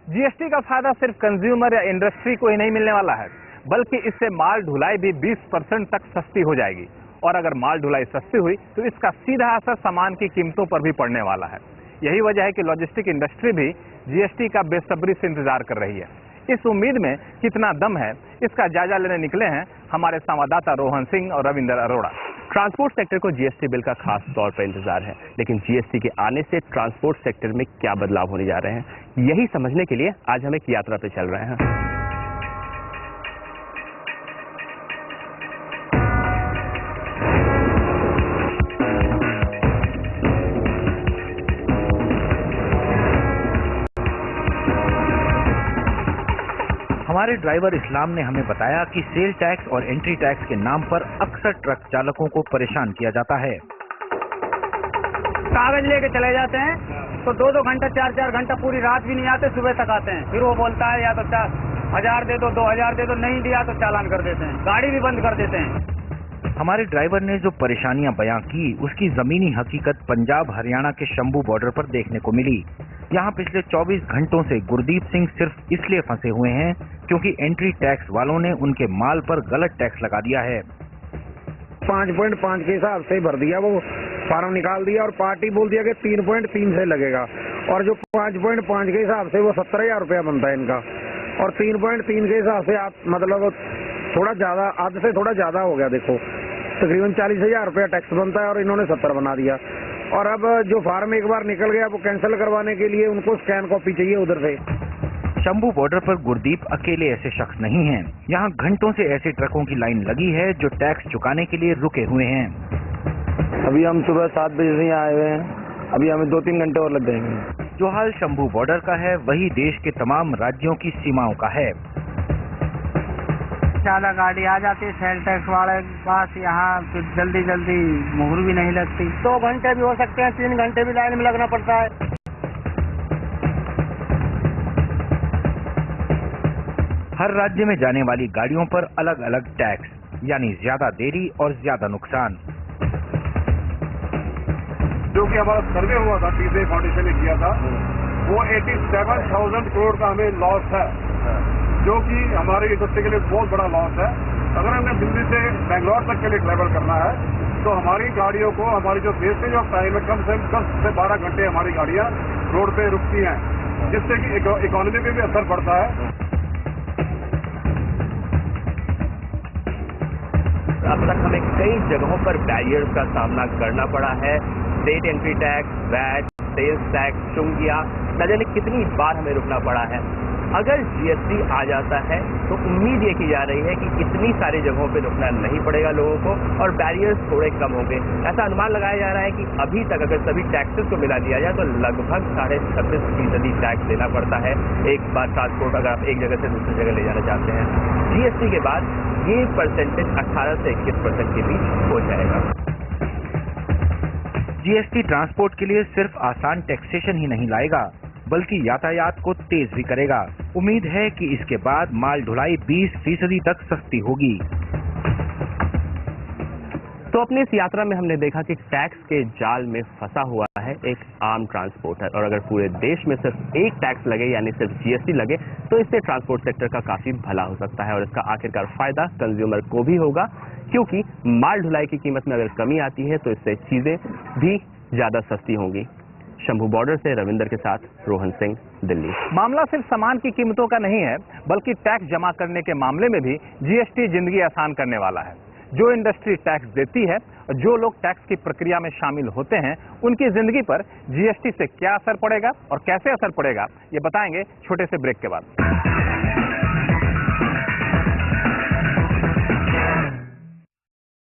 GST का फायदा सिर्फ कंज्यूमर या इंडस्ट्री को ही नहीं मिलने वाला है, बल्कि इससे माल ढुलाई भी 20% तक सस्ती हो जाएगी। और अगर माल ढुलाई सस्ती हुई तो इसका सीधा असर सामान की कीमतों पर भी पड़ने वाला है। यही वजह है कि लॉजिस्टिक इंडस्ट्री भी जीएसटी का बेसब्री से इंतजार कर रही है। इस उम्मीद में कितना दम है, इसका जायजा लेने निकले हैं हमारे संवाददाता रोहन सिंह और रविंदर अरोड़ा। ट्रांसपोर्ट सेक्टर को जीएसटी बिल का खास तौर पर इंतजार है, लेकिन जीएसटी के आने से ट्रांसपोर्ट सेक्टर में क्या बदलाव होने जा रहे हैं, यही समझने के लिए आज हम एक यात्रा पे चल रहे हैं। हमारे ड्राइवर इस्लाम ने हमें बताया कि सेल टैक्स और एंट्री टैक्स के नाम पर अक्सर ट्रक चालकों को परेशान किया जाता है। कागज लेके चले जाते हैं तो 2-2 घंटा 4-4 घंटा पूरी रात भी नहीं आते, सुबह तक आते हैं। फिर वो बोलता है या तो 1000 दे दो, 2000 दे दो, नहीं दिया तो चालान कर देते हैं, गाड़ी भी बंद कर देते हैं। हमारे ड्राइवर ने जो परेशानियां बयां की, उसकी जमीनी हकीकत पंजाब हरियाणा के शंभू बॉर्डर पर देखने को मिली। यहाँ पिछले 24 घंटों से गुरदीप सिंह सिर्फ इसलिए फंसे हुए हैं क्योंकि एंट्री टैक्स वालों ने उनके माल पर गलत टैक्स लगा दिया है। 5.5 के हिसाब से भर दिया, वो फार्म निकाल दिया और पार्टी बोल दिया कि 3.3 से लगेगा, और जो 5.5 के हिसाब से वो 17,000 रुपया बनता है इनका, और 3.3 के हिसाब से आप मतलब थोड़ा ज्यादा, आधे से थोड़ा ज्यादा हो गया। देखो तकरीबन 40,000 रुपया टैक्स बनता है और इन्होंने 70 बना दिया। और अब जो फार्म एक बार निकल गया वो कैंसिल करवाने के लिए उनको स्कैन कॉपी चाहिए उधर से। शंभू बॉर्डर पर गुरदीप अकेले ऐसे शख्स नहीं हैं। यहाँ घंटों से ऐसे ट्रकों की लाइन लगी है जो टैक्स चुकाने के लिए रुके हुए हैं। अभी हम सुबह 7 बजे से आए हुए हैं, अभी हमें 2-3 घंटे और लग जाएंगे। जो हाल शंभू बॉर्डर का है वही देश के तमाम राज्यों की सीमाओं का है। ज्यादा गाड़ी आ जाती है सेल टैक्स वाले के पास, यहाँ तो जल्दी जल्दी मुहर भी नहीं लगती। 2 घंटे भी हो सकते हैं, 3 घंटे भी लाइन में लगना पड़ता है। हर राज्य में जाने वाली गाड़ियों पर अलग अलग टैक्स, यानी ज्यादा देरी और ज्यादा नुकसान। जो कि हमारा सर्वे हुआ था, टीसीआई फाउंडेशन ने किया था, वो 87,000 करोड़ का हमें लॉस है, जो कि हमारे इंडस्ट्री के लिए बहुत बड़ा लॉस है। अगर हमें दिल्ली से बेंगलोर तक के लिए ट्रैवल करना है तो हमारी गाड़ियों को, हमारी जो वेस्टेज ऑफ टाइम है, कम से कम 10 से 12 घंटे हमारी गाड़ियां रोड पे रुकती हैं, जिससे कि इकोनॉमी पे भी असर पड़ता है। अब तक हमें कई जगहों पर बैरियर्स का सामना करना पड़ा है। State entry tax, VAT, sales tax, चुंगिया, न जाने कितनी बार हमें रुकना पड़ा है। अगर जीएसटी आ जाता है तो उम्मीद ये की जा रही है कि इतनी सारी जगहों पे रुकना नहीं पड़ेगा लोगों को और बैरियर्स थोड़े कम होंगे। ऐसा अनुमान लगाया जा रहा है कि अभी तक अगर सभी टैक्सेस को मिला दिया जाए तो लगभग 36.5% टैक्स देना पड़ता है एक बार ट्रांसपोर्ट अगर आप एक जगह से दूसरी जगह ले जाना चाहते हैं। जीएसटी के बाद ये परसेंटेज 18 से 21% के बीच हो जाएगा। जीएसटी ट्रांसपोर्ट के लिए सिर्फ आसान टैक्सेशन ही नहीं लाएगा, बल्कि यातायात को तेज भी करेगा। उम्मीद है कि इसके बाद माल ढुलाई 20% तक सस्ती होगी। तो अपनी इस यात्रा में हमने देखा कि टैक्स के जाल में फंसा हुआ है एक आम ट्रांसपोर्टर, और अगर पूरे देश में सिर्फ एक टैक्स लगे यानी सिर्फ जीएसटी लगे तो इससे ट्रांसपोर्ट सेक्टर का काफी भला हो सकता है और इसका आखिरकार फायदा कंज्यूमर को भी होगा, क्योंकि माल ढुलाई की कीमत में अगर कमी आती है तो इससे चीजें भी ज्यादा सस्ती होंगी। शंभू बॉर्डर से रविंदर के साथ रोहन सिंह, दिल्ली। मामला सिर्फ सामान की कीमतों का नहीं है, बल्कि टैक्स जमा करने के मामले में भी जीएसटी जिंदगी आसान करने वाला है। जो इंडस्ट्री टैक्स देती है और जो लोग टैक्स की प्रक्रिया में शामिल होते हैं, उनकी जिंदगी पर जीएसटी से क्या असर पड़ेगा और कैसे असर पड़ेगा, ये बताएंगे छोटे से ब्रेक के बाद।